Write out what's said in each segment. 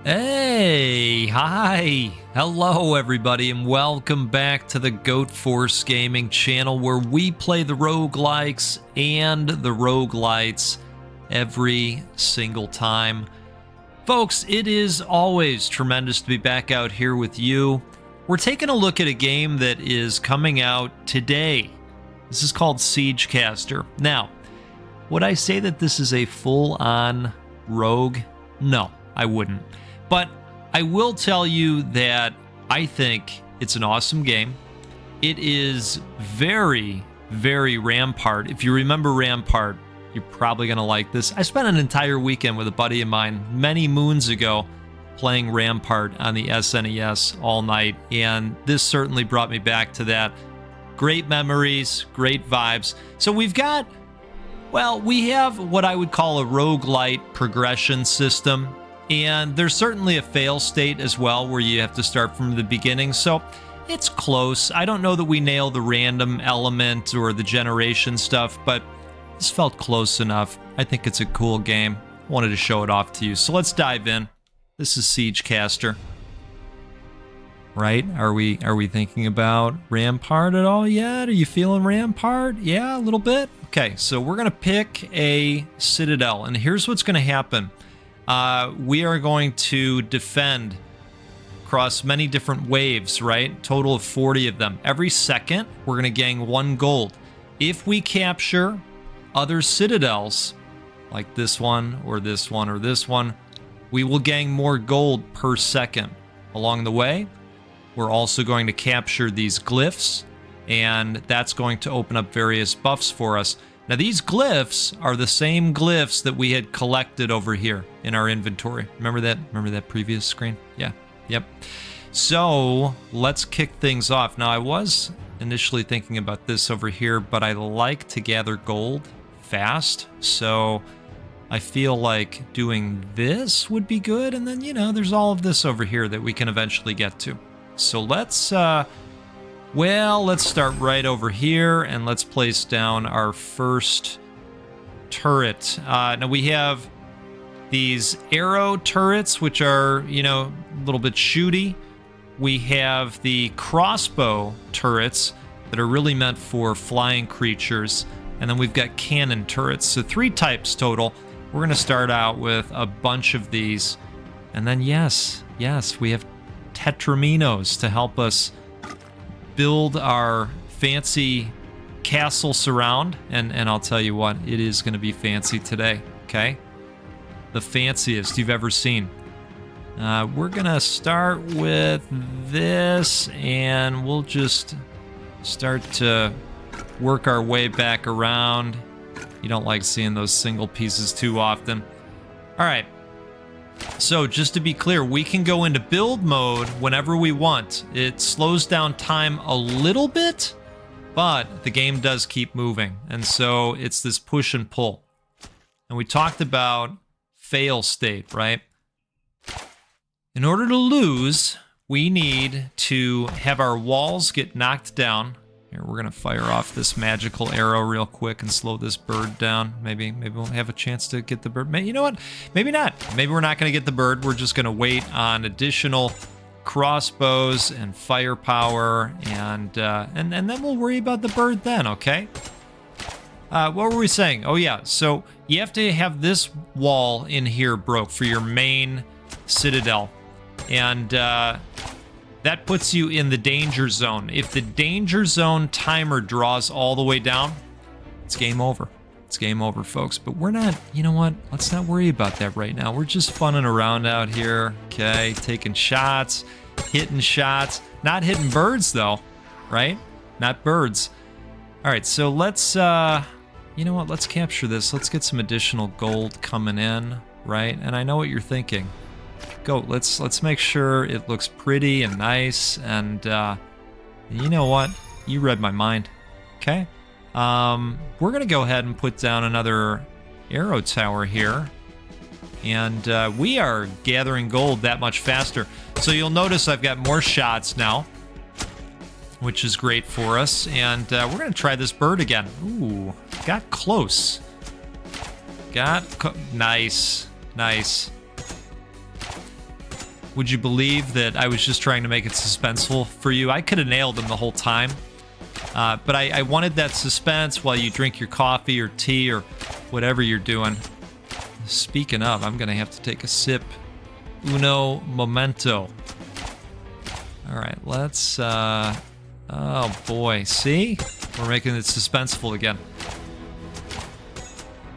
Hey, hi, hello everybody, and welcome back to the Goat Force Gaming channel where we play the roguelikes and the roguelites every single time. Folks, it is always tremendous to be back out here with you. We're taking a look at a game that is coming out today. This is called Siegecaster. Now, would I say that this is a full-on rogue? No, I wouldn't. But I will tell you that I think it's an awesome game. It is very, very Rampart. If you remember Rampart, you're probably going to like this. I spent an entire weekend with a buddy of mine many moons ago playing Rampart on the SNES all night, and this certainly brought me back to that. Great memories, great vibes. So we've got, well, we have what I would call a roguelite progression system. And there's certainly a fail state as well where you have to start from the beginning. So it's close. I don't know that we nail the random element or the generation stuff, but this felt close enough. I think it's a cool game. I wanted to show it off to you. So let's dive in. This is Siegecaster. Right? Are we thinking about Rampart at all yet? Are you feeling Rampart? Yeah, a little bit? Okay, so we're going to pick a citadel. And here's what's going to happen. We are going to defend across many different waves, right? Total of 40 of them. Every second, we're going to gain 1 gold. If we capture other citadels, like this one, or this one, or this one, we will gain more gold per second. Along the way, we're also going to capture these glyphs, and that's going to open up various buffs for us. Now, these glyphs are the same glyphs that we had collected over here in our inventory. Remember that? Remember that previous screen? Yeah. Yep. So let's kick things off. Now, I was initially thinking about this over here, but I like to gather gold fast. So I feel like doing this would be good. And then, you know, there's all of this over here that we can eventually get to. So let's... Well, let's start right over here, and let's place down our first turret. Now, we have these arrow turrets, which are, you know, a little bit shooty. We have the crossbow turrets that are really meant for flying creatures. And then we've got cannon turrets. So 3 types total. We're going to start out with a bunch of these. And then, yes, we have tetraminos to help us build our fancy castle surround, and I'll tell you what, it is going to be fancy today, okay? The fanciest you've ever seen. We're going to start with this, and we'll just start to work our way back around. You don't like seeing those single pieces too often. All right. So just to be clear, we can go into build mode whenever we want. It slows down time a little bit, but the game does keep moving. And so it's this push and pull. And we talked about fail state, right? In order to lose, we need to have our walls get knocked down. Here, we're going to fire off this magical arrow real quick and slow this bird down. Maybe we'll have a chance to get the bird. You know what? Maybe not. Maybe we're not going to get the bird. We're just going to wait on additional crossbows and firepower, and then we'll worry about the bird then, okay? What were we saying? Oh, yeah. So you have to have this wall in here broke for your main citadel. And... that puts you in the danger zone. If the danger zone timer draws all the way down, it's game over. It's game over, folks. But we're not, you know what? Let's not worry about that right now. We're just funning around out here, okay? Taking shots, hitting shots. Not hitting birds, though, right? Not birds. All right, so let's, you know what? Let's capture this. Let's get some additional gold coming in, right? And I know what you're thinking. Go, let's make sure it looks pretty and nice, and you know what? You read my mind. Okay. We're gonna go ahead and put down another arrow tower here, and we are gathering gold that much faster. So you'll notice I've got more shots now, which is great for us, and we're gonna try this bird again. Ooh, got close. Nice. Would you believe that I was just trying to make it suspenseful for you? I could have nailed them the whole time. But I wanted that suspense while you drink your coffee or tea or whatever you're doing. Speaking of, I'm going to have to take a sip. Uno momento. All right, let's... oh, boy. See? We're making it suspenseful again.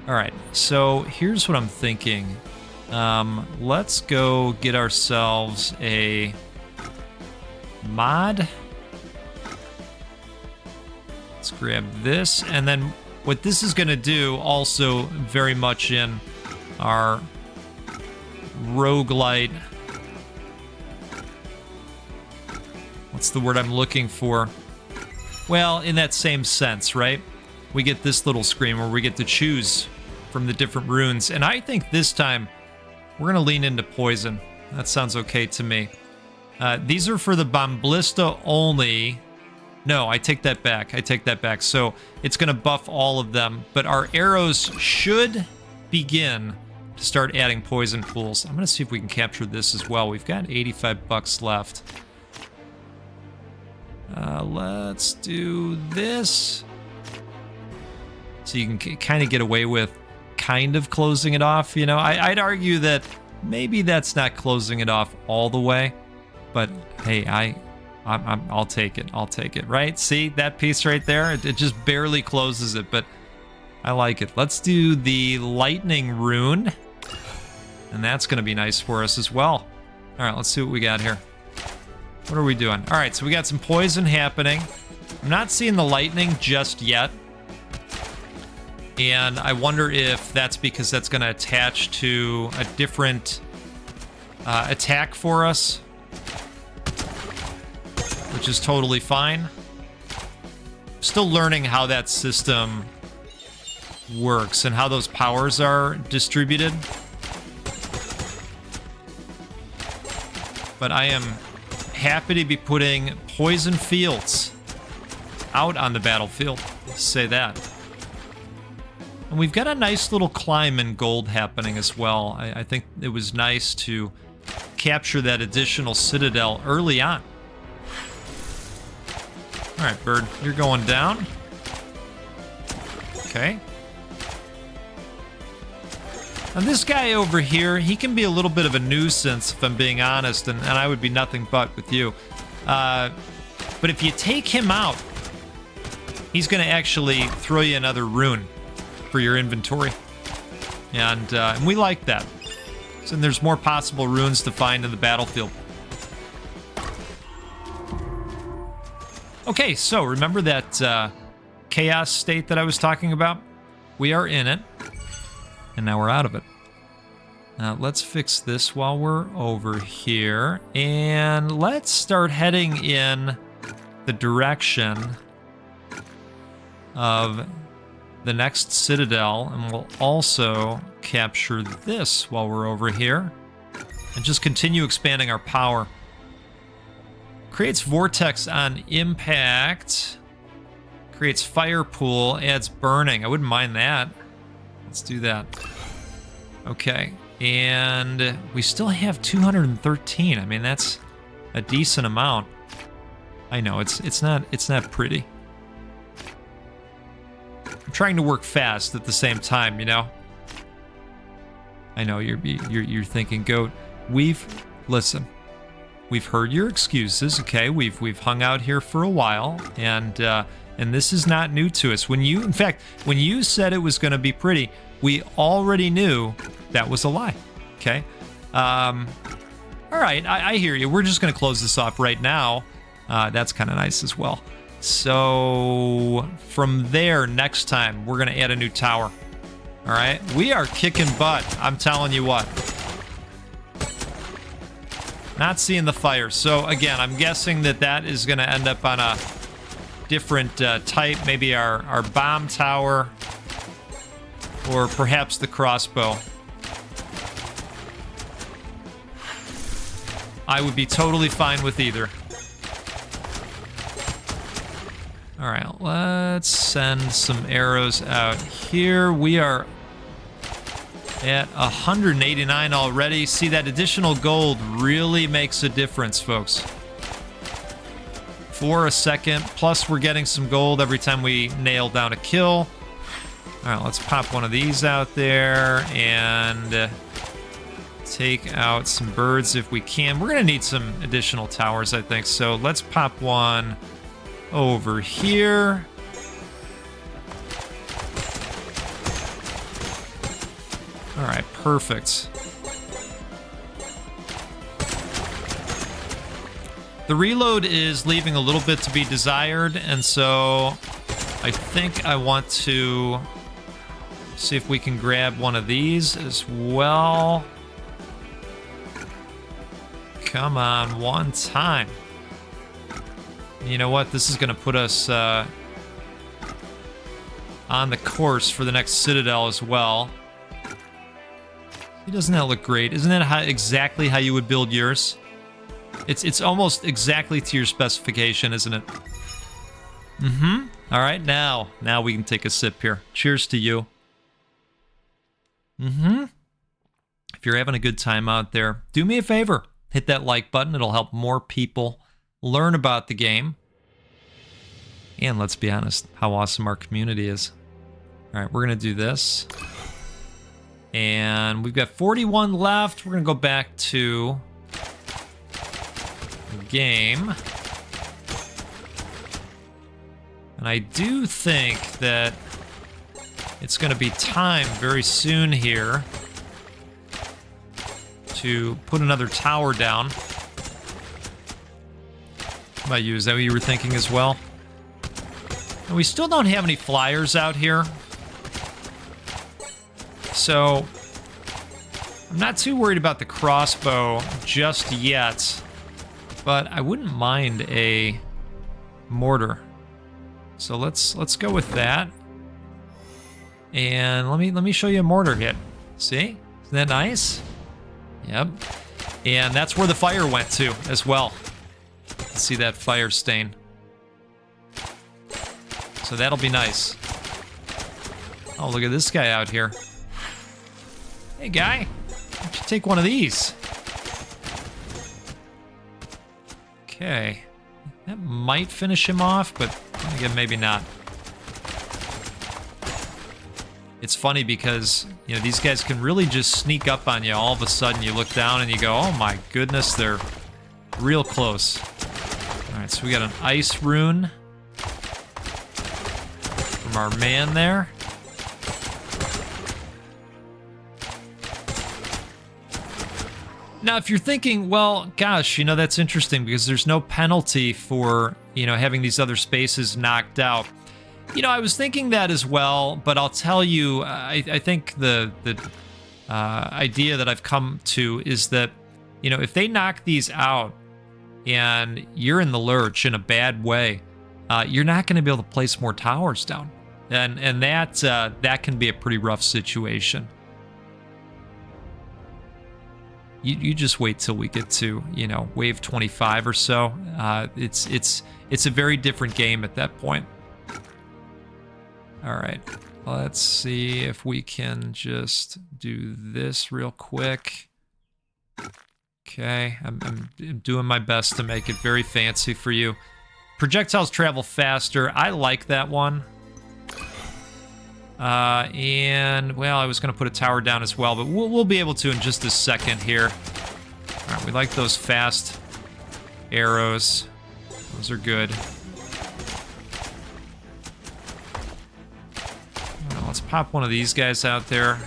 All right, so here's what I'm thinking. Let's go get ourselves a mod. Let's grab this, and then what this is going to do, also very much in our roguelite. What's the word I'm looking for? Well, in that same sense, right? We get this little screen where we get to choose from the different runes, and I think this time we're going to lean into poison. That sounds okay to me. These are for the Bomblista only. No, I take that back. I take that back. So it's going to buff all of them, but our arrows should begin to start adding poison pools. I'm going to see if we can capture this as well. We've got 85 bucks left. Let's do this. So you can kind of get away with kind of closing it off. You know, I'd argue that maybe that's not closing it off all the way, but hey, I'll take it. I'll take it, right? See that piece right there? It just barely closes it, but I like it. Let's do the lightning rune, and that's going to be nice for us as well. All right, let's see what we got here. What are we doing? All right, so we got some poison happening. I'm not seeing the lightning just yet. And I wonder if that's because that's going to attach to a different attack for us, which is totally fine. Still learning how that system works and how those powers are distributed. But I am happy to be putting poison fields out on the battlefield. Let's say that. And we've got a nice little climb in gold happening as well. I think it was nice to capture that additional citadel early on. All right, bird, you're going down. Okay. And this guy over here, he can be a little bit of a nuisance, if I'm being honest, and I would be nothing but with you. But if you take him out, he's going to actually throw you another rune for your inventory. And we like that. So there's more possible runes to find in the battlefield. Okay, so remember that chaos state that I was talking about? We are in it, and now we're out of it. Let's fix this while we're over here, and let's start heading in the direction of the next citadel, and we'll also capture this while we're over here, and just continue expanding our power. Creates vortex on impact. Creates fire pool. Adds burning. I wouldn't mind that. Let's do that. Okay. And we still have 213. I mean, that's a decent amount. I know it's not pretty. I'm trying to work fast at the same time, you know. I know you're thinking, Goat. Listen. We've heard your excuses, okay? We've hung out here for a while, and this is not new to us. When you said it was going to be pretty, we already knew that was a lie, okay? All right, I hear you. We're just going to close this off right now. That's kind of nice as well. So from there, next time, we're going to add a new tower. All right? We are kicking butt, I'm telling you what. Not seeing the fire. So again, I'm guessing that is going to end up on a different type. Maybe our bomb tower, or perhaps the crossbow. I would be totally fine with either. All right, let's send some arrows out here. We are at 189 already. See, that additional gold really makes a difference, folks. For a second. Plus, we're getting some gold every time we nail down a kill. All right, let's pop one of these out there and take out some birds if we can. We're going to need some additional towers, I think. So let's pop one over here. All right, perfect. The reload is leaving a little bit to be desired, and so I think I want to see if we can grab one of these as well. Come on, one time. You know what? This is going to put us on the course for the next citadel as well. Doesn't that look great? Isn't that exactly how you would build yours? It's almost exactly to your specification, isn't it? Mm-hmm. All right, now we can take a sip here. Cheers to you. Mm-hmm. If you're having a good time out there, do me a favor. Hit that like button. It'll help more people learn about the game. And let's be honest, how awesome our community is. All right, we're going to do this. And we've got 41 left. We're going to go back to the game. And I do think that it's going to be time very soon here to put another tower down. How about you? Is that what you were thinking as well? And we still don't have any flyers out here. So, I'm not too worried about the crossbow just yet, but I wouldn't mind a mortar. So let's go with that. And let me show you a mortar hit. See? Isn't that nice? Yep. And that's where the fire went to as well. See that fire stain. So that'll be nice. Oh, look at this guy out here. Hey, guy, why don't you take one of these? Okay. That might finish him off, but again, maybe not. It's funny because, you know, these guys can really just sneak up on you. All of a sudden, you look down and you go, oh my goodness, they're real close. All right, so we got an ice rune from our man there. Now, if you're thinking, well, gosh, you know, that's interesting because there's no penalty for, you know, having these other spaces knocked out. You know, I was thinking that as well, but I'll tell you, I think the idea that I've come to is that, you know, if they knock these out and you're in the lurch in a bad way, you're not going to be able to place more towers down. And that can be a pretty rough situation. You just wait till we get to, you know, wave 25 or so. It's a very different game at that point. All right, let's see if we can just do this real quick. Okay, I'm doing my best to make it very fancy for you. Projectiles travel faster. I like that one. And, well, I was going to put a tower down as well, but we'll be able to in just a second here. All right, we like those fast arrows. Those are good. Well, let's pop one of these guys out there.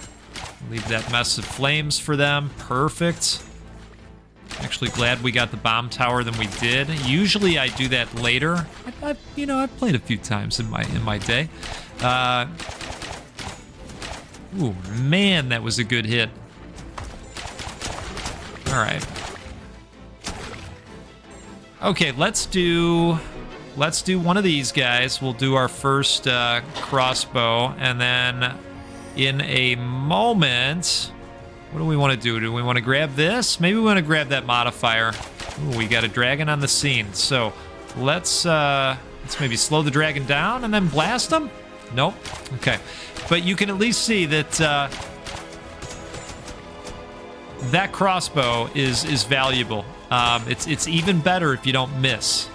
Leave that mess of flames for them. Perfect. Actually glad we got the bomb tower than we did. Usually I do that later. I've played a few times in my day. Ooh, man, that was a good hit. All right. Okay, let's do one of these guys. We'll do our first crossbow, and then in a moment, what do we want to do? Do we want to grab this? Maybe we want to grab that modifier. Ooh, we got a dragon on the scene. So let's maybe slow the dragon down and then blast him. Nope. Okay. But you can at least see that that crossbow is valuable. It's even better if you don't miss.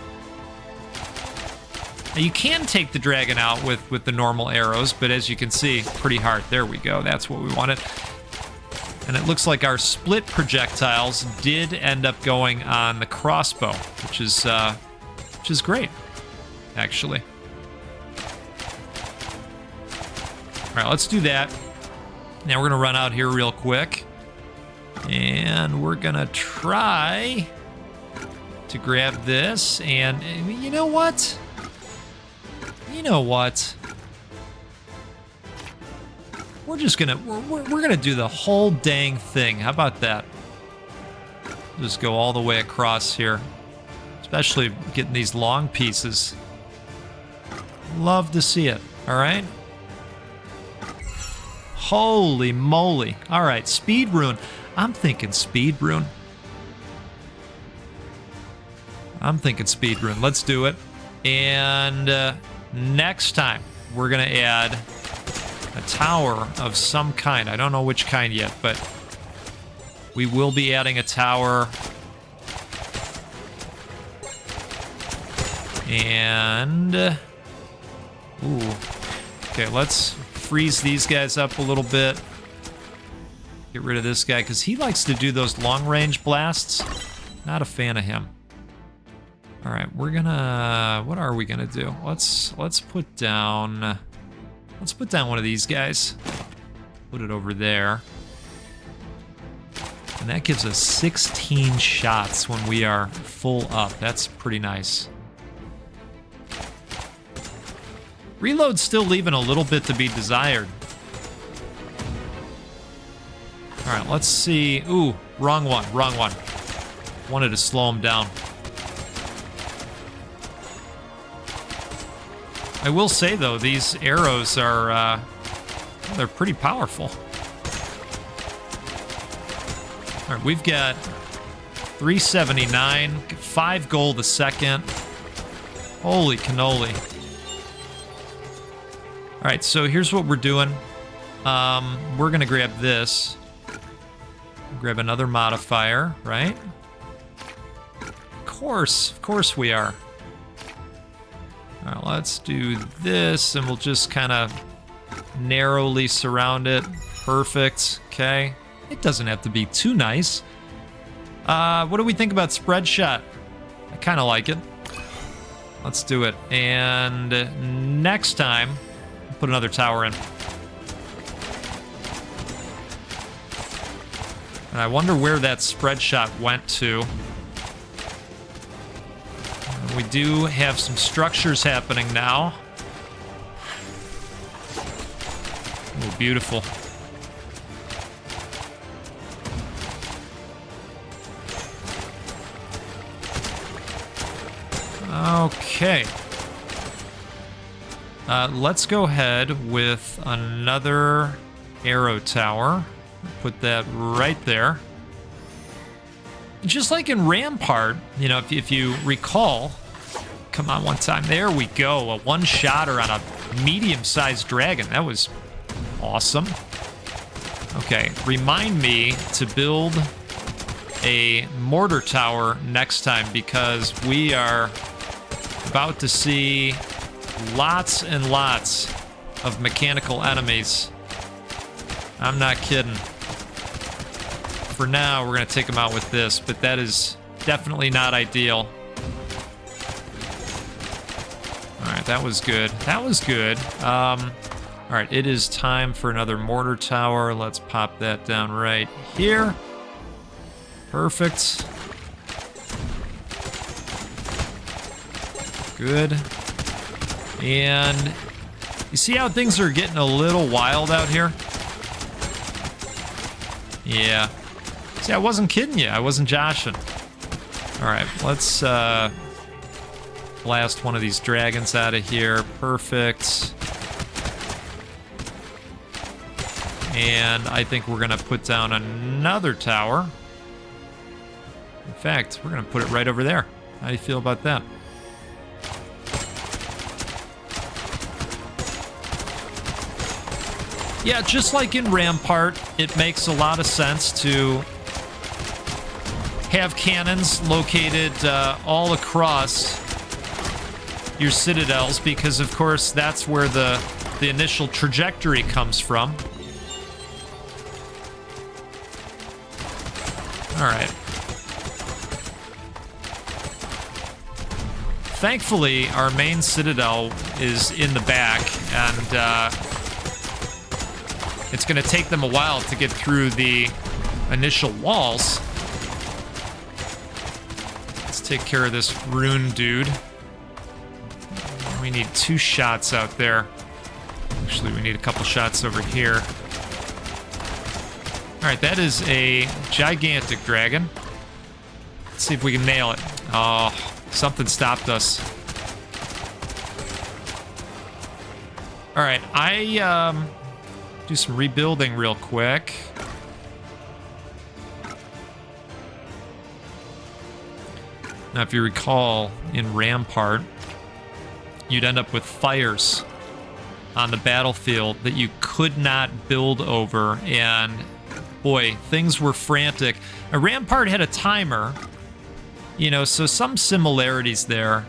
Now, you can take the dragon out with the normal arrows, but as you can see, pretty hard. There we go. That's what we wanted. And it looks like our split projectiles did end up going on the crossbow, which is great, actually. All right, let's do that. Now we're gonna run out here real quick, and we're gonna try to grab this. And you know what? You know what? We're just gonna we're gonna do the whole dang thing. How about that? Just go all the way across here, especially getting these long pieces. Love to see it. All right. Holy moly! All right, speed rune. I'm thinking speed rune. Let's do it. And next time we're gonna add a tower of some kind. I don't know which kind yet, but we will be adding a tower. And ooh, okay, let's freeze these guys up a little bit. Get rid of this guy because he likes to do those long-range blasts. Not a fan of him. All right, we're gonna. What are we gonna do? Let's put down. Let's put down one of these guys. Put it over there. And that gives us 16 shots when we are full up. That's pretty nice. Reload's still leaving a little bit to be desired. All right, let's see. Ooh, wrong one. Wanted to slow him down. I will say, though, these arrows are, they're pretty powerful. All right, we've got 379, 5 gold a second. Holy cannoli. All right, so here's what we're doing. We're gonna grab this. Grab another modifier, right? Of course we are. All right, let's do this, and we'll just kind of narrowly surround it. Perfect, okay. It doesn't have to be too nice. What do we think about spread shot? I kind of like it. Let's do it. And next time, put another tower in. And I wonder where that spread shot went to. We do have some structures happening now. Oh, beautiful. Okay. Let's go ahead with another arrow tower. Put that right there. Just like in Rampart, you know, if you recall, come on one time, there we go, a one-shotter on a medium-sized dragon. That was awesome. Okay, remind me to build a mortar tower next time because we are about to see lots and lots of mechanical enemies. I'm not kidding. For now, we're going to take them out with this, but that is definitely not ideal. All right, that was good. That was good. All right, it is time for another mortar tower. Let's pop that down right here. Perfect. Good. And you see how things are getting a little wild out here? Yeah. See, I wasn't kidding you. I wasn't joshing. All right, let's blast one of these dragons out of here. Perfect. And I think we're going to put down another tower. In fact, we're going to put it right over there. How do you feel about that? Yeah, just like in Rampart, it makes a lot of sense to have cannons located all across your citadels, because of course that's where the initial trajectory comes from. All right. Thankfully, our main citadel is in the back, and it's going to take them a while to get through the initial walls. Let's take care of this Rune dude. We need 2 shots out there. Actually, we need a couple shots over here. All right, that is a gigantic dragon. Let's see if we can nail it. Oh, something stopped us. All right, I do some rebuilding real quick. Now, if you recall, in Rampart, you'd end up with fires on the battlefield that you could not build over, and boy, things were frantic. A Rampart had a timer, you know, so some similarities there.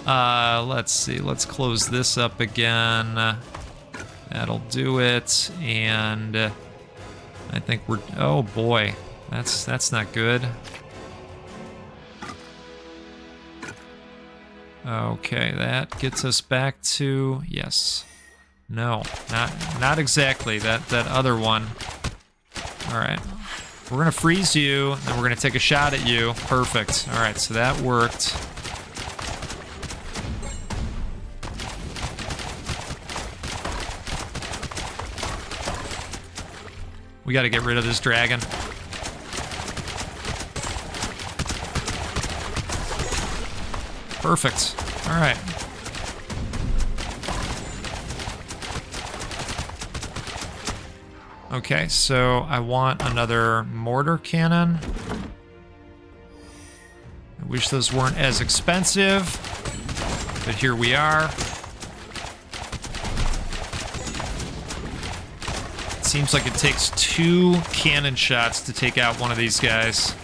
Let's see, let's close this up again. That'll do it, and I think we're, oh boy, that's not good. Okay, that gets us back to, yes. No, not exactly. That other one. All right. We're going to freeze you, and we're going to take a shot at you. Perfect. All right, so that worked. We got to get rid of this dragon. Perfect. All right. Okay, so I want another mortar cannon. I wish those weren't as expensive, but here we are. It seems like it takes 2 cannon shots to take out one of these guys.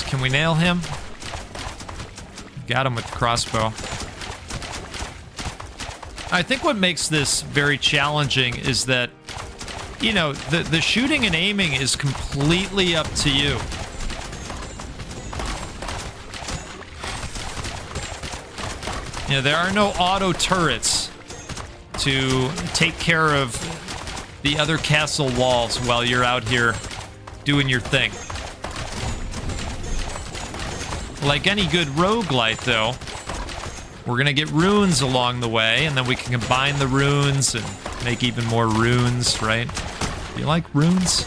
Can we nail him? Got him with the crossbow. I think what makes this very challenging is that, you know, the shooting and aiming is completely up to you. You know, there are no auto turrets to take care of the other castle walls while you're out here doing your thing. Like any good roguelite, though, we're going to get runes along the way, and then we can combine the runes and make even more runes, right? Do you like runes?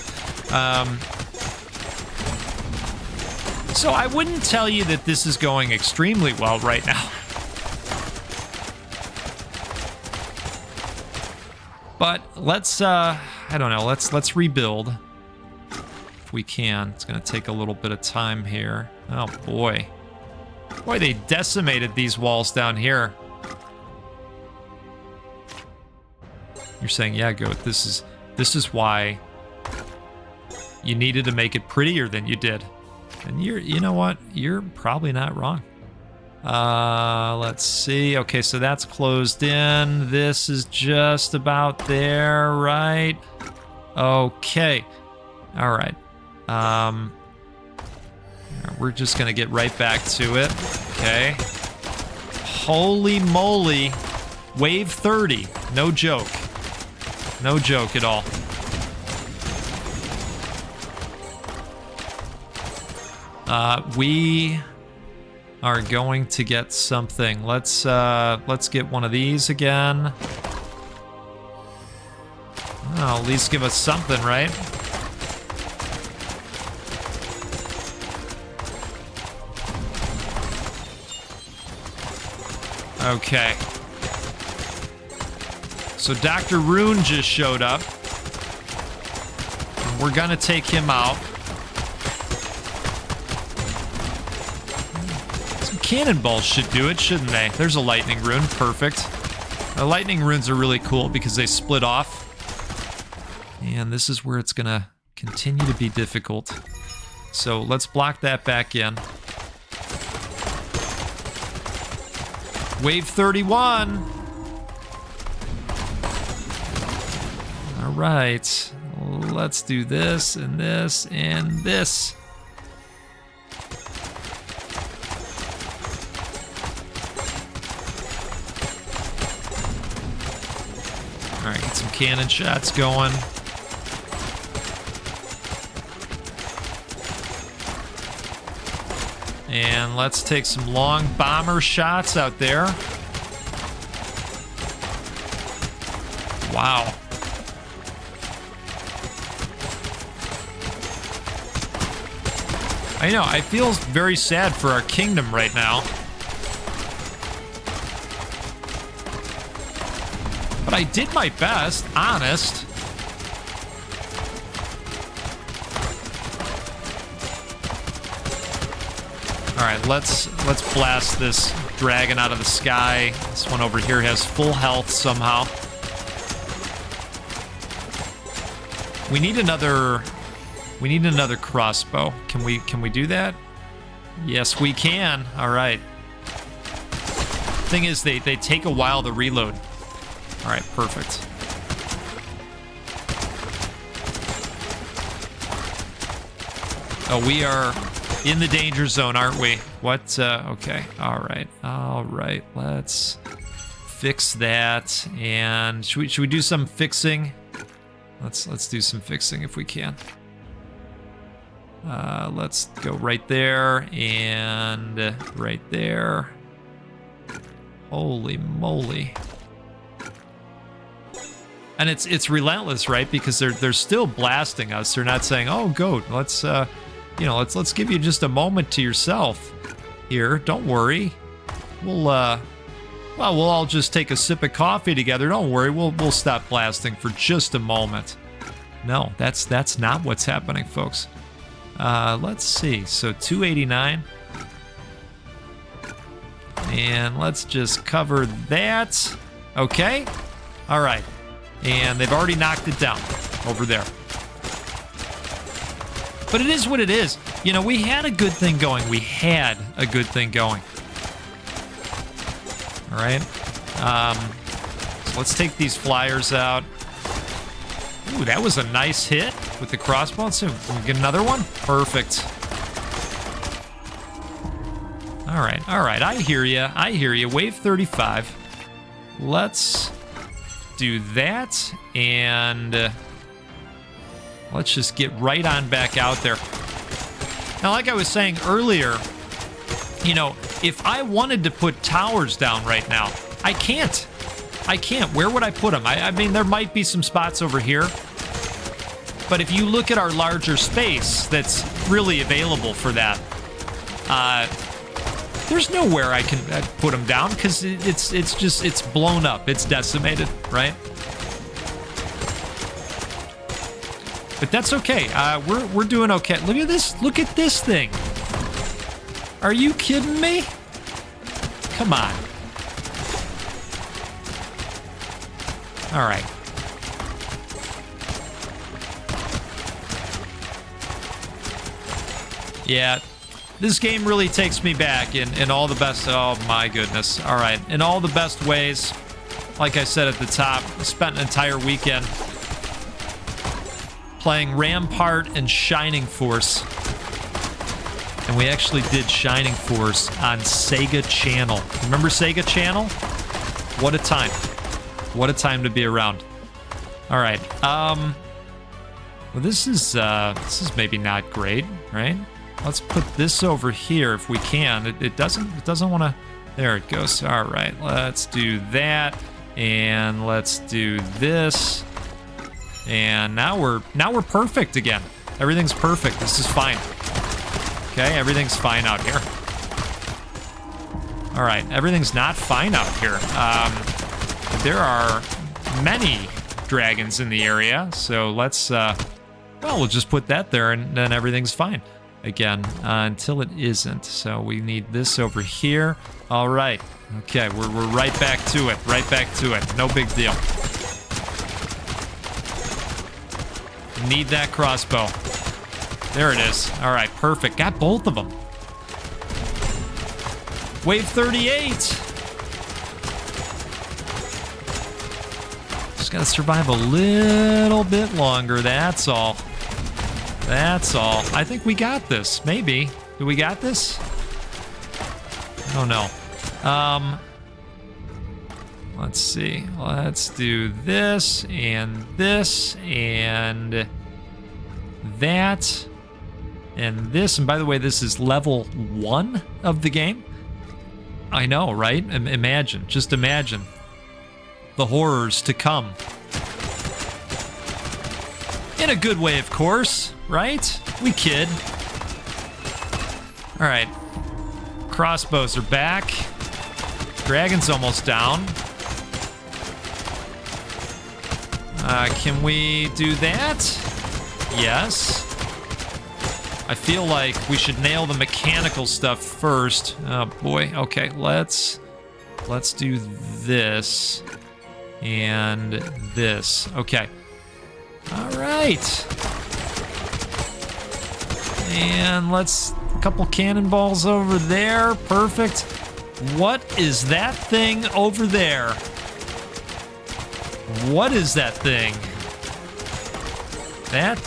So I wouldn't tell you that this is going extremely well right now. But let's, I don't know, let's rebuild. If we can. It's going to take a little bit of time here. Oh, boy. Boy, they decimated these walls down here. You're saying, yeah, Goat, this is why you needed to make it prettier than you did. And you know what? You're probably not wrong. Let's see. Okay, so that's closed in. This is just about there, right? Okay. All right. We're just gonna get right back to it. Okay. Holy moly. Wave 30. No joke. No joke at all. We are going to get something. Let's get one of these again. Oh, at least give us something, right? Okay. So Dr. Rune just showed up. And we're gonna take him out. Some cannonballs should do it, shouldn't they? There's a lightning rune. Perfect. The lightning runes are really cool because they split off. And this is where it's gonna continue to be difficult. So let's block that back in. Wave 31. All right. Let's do this and this and this. All right, get some cannon shots going. And let's take some long bomber shots out there. Wow. I know, I feel very sad for our kingdom right now. But I did my best, honest. All right, let's blast this dragon out of the sky. This one over here has full health somehow. We need another crossbow. Can we do that? Yes, we can. All right. Thing is, they take a while to reload. All right, perfect. Oh, we are in the danger zone, aren't we? What? Okay. All right. Let's fix that. And should we do some fixing? Let's do some fixing if we can. Let's go right there and right there. Holy moly. And it's relentless, right? Because they're still blasting us. They're not saying, "Oh, goat, let's let's give you just a moment to yourself here. Don't worry. We'll all just take a sip of coffee together. Don't worry. We'll stop blasting for just a moment." No, that's not what's happening, folks. Let's see. So 289. And let's just cover that. Okay. All right. And they've already knocked it down over there. But it is what it is. You know, we had a good thing going. All right. So let's take these flyers out. Ooh, that was a nice hit with the crossbow. So can we get another one? Perfect. All right. I hear you. Wave 35. Let's do that, and let's just get right on back out there. Now, like I was saying earlier, you know, if I wanted to put towers down right now, I can't. Where would I put them? I mean, there might be some spots over here, but if you look at our larger space that's really available for that, there's nowhere I can put them down because it's blown up. It's decimated, right? But that's okay. We're doing okay. Look at this. Look at this thing. Are you kidding me? Come on. All right. Yeah. This game really takes me back in all the best... Oh, my goodness. All right. In all the best ways. Like I said at the top, I spent an entire weekend playing Rampart and Shining Force. And we actually did Shining Force on Sega Channel. Remember Sega Channel? What a time. What a time to be around. All right. Well, this is maybe not great, right? Let's put this over here if we can. It doesn't want to. There it goes. All right, let's do that, and let's do this, and now we're perfect again. Everything's perfect. This is fine. Okay, everything's fine out here. All right, everything's not fine out here. There are many dragons in the area, so let's. Well, we'll just put that there, and then everything's fine. again until it isn't. So we need this over here. All right. Okay, we're right back to it. Right back to it. No big deal. Need that crossbow. There it is. All right, perfect. Got both of them. Wave 38. Just gotta survive a little bit longer. That's all. That's all. I think we got this. Maybe. Do we got this? I don't know. Let's see. Let's do this and this and that and this. And by the way, this is level 1 of the game. I know, right? Imagine. Just imagine the horrors to come. In a good way, of course, right? We kid. All right. Crossbows are back. Dragon's almost down. Can we do that? Yes. I feel like we should nail the mechanical stuff first. Oh boy. Okay, let's do this and this. Okay. All right. And let's a couple cannonballs over there. Perfect. What is that thing over there? What is that thing? That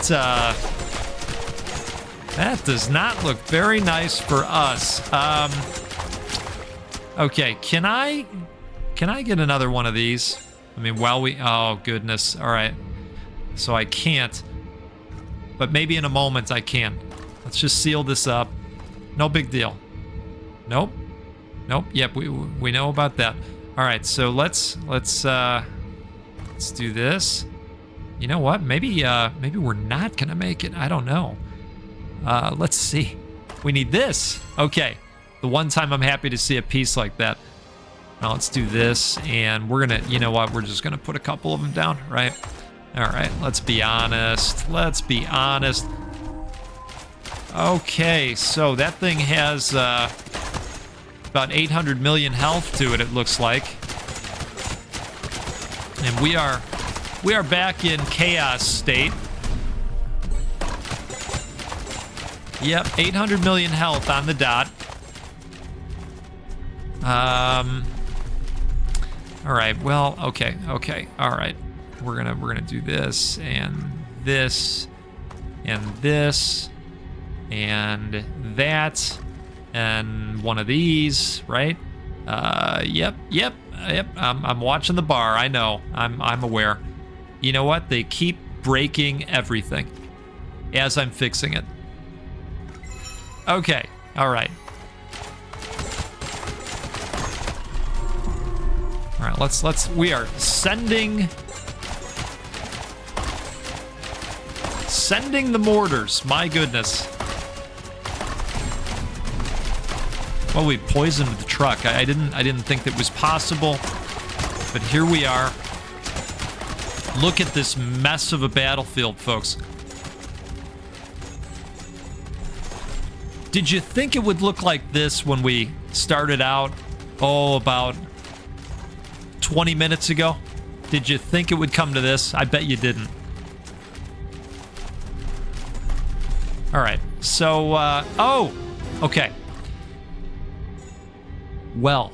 does not look very nice for us. Okay, can I get another one of these? I mean, while we... Oh, goodness. All right. So I can't. But maybe in a moment I can. Let's just seal this up. No big deal. Nope. Nope. Yep, we know about that. All right, so let's do this. You know what? Maybe we're not gonna make it. I don't know. Let's see. We need this. Okay. The one time I'm happy to see a piece like that. Now let's do this, and we're gonna. You know what? We're just gonna put a couple of them down, right? All right. Let's be honest. Let's be honest. Okay. So that thing has about 800 million health to it. It looks like. And we are back in chaos state. Yep, 800 million health on the dot. All right. Well, okay. All right. We're gonna do this and this and this and that and one of these, right? Yep. I'm watching the bar. I know. I'm aware. You know what? They keep breaking everything as I'm fixing it. Okay. All right. All right. Let's. We are sending the mortars. My goodness. Well, we poisoned the truck. I didn't think that was possible, but here we are. Look at this mess of a battlefield, folks. Did you think it would look like this when we started out? Oh, about 20 minutes ago? Did you think it would come to this? I bet you didn't. All right. So, oh, okay. Well,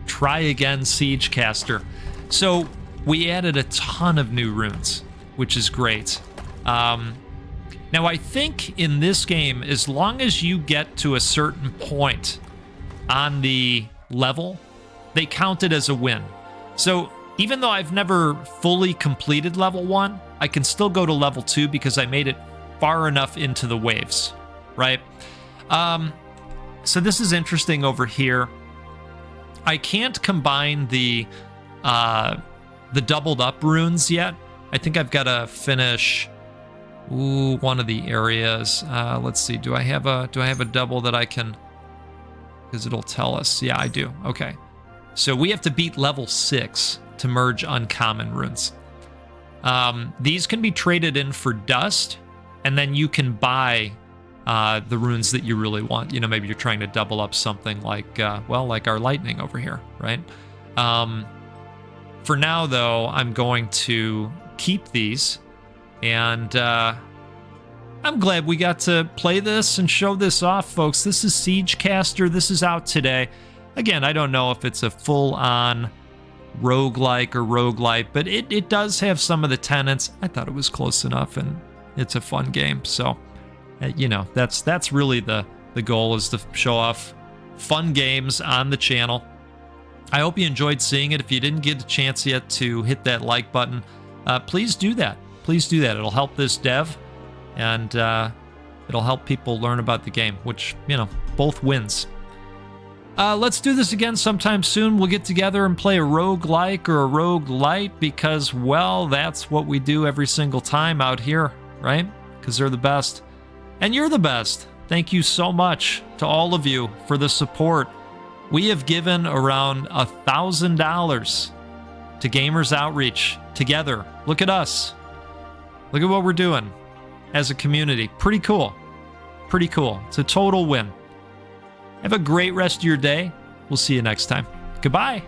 try again, Siegecaster. So we added a ton of new runes, which is great. Now, I think in this game, as long as you get to a certain point on the level, they count it as a win. So even though I've never fully completed level 1, I can still go to level 2 because I made it far enough into the waves, right? So this is interesting over here. I can't combine the doubled up runes yet. I think I've got to finish one of the areas. Let's see. Do I have a double that I can? Because it'll tell us. Yeah, I do. Okay. So we have to beat level 6 to merge uncommon runes. These can be traded in for dust, and then you can buy the runes that you really want. You know, maybe you're trying to double up something like, well, like our lightning over here, right? For now, though, I'm going to keep these, and I'm glad we got to play this and show this off, folks. This is Siegecaster. This is out today. Again, I don't know if it's a full-on roguelike or roguelite, but it does have some of the tenets. I thought it was close enough, and it's a fun game. So, you know, that's really the goal, is to show off fun games on the channel. I hope you enjoyed seeing it. If you didn't get a chance yet to hit that like button, please do that. Please do that. It'll help this dev, and it'll help people learn about the game, which, you know, both wins. Let's do this again sometime soon. We'll get together and play a roguelike or a roguelite, because, well, that's what we do every single time out here, right? Because they're the best. And you're the best. Thank you so much to all of you for the support. We have given around $1,000 to Gamers Outreach together. Look at us. Look at what we're doing as a community. Pretty cool. Pretty cool. It's a total win. Have a great rest of your day. We'll see you next time. Goodbye.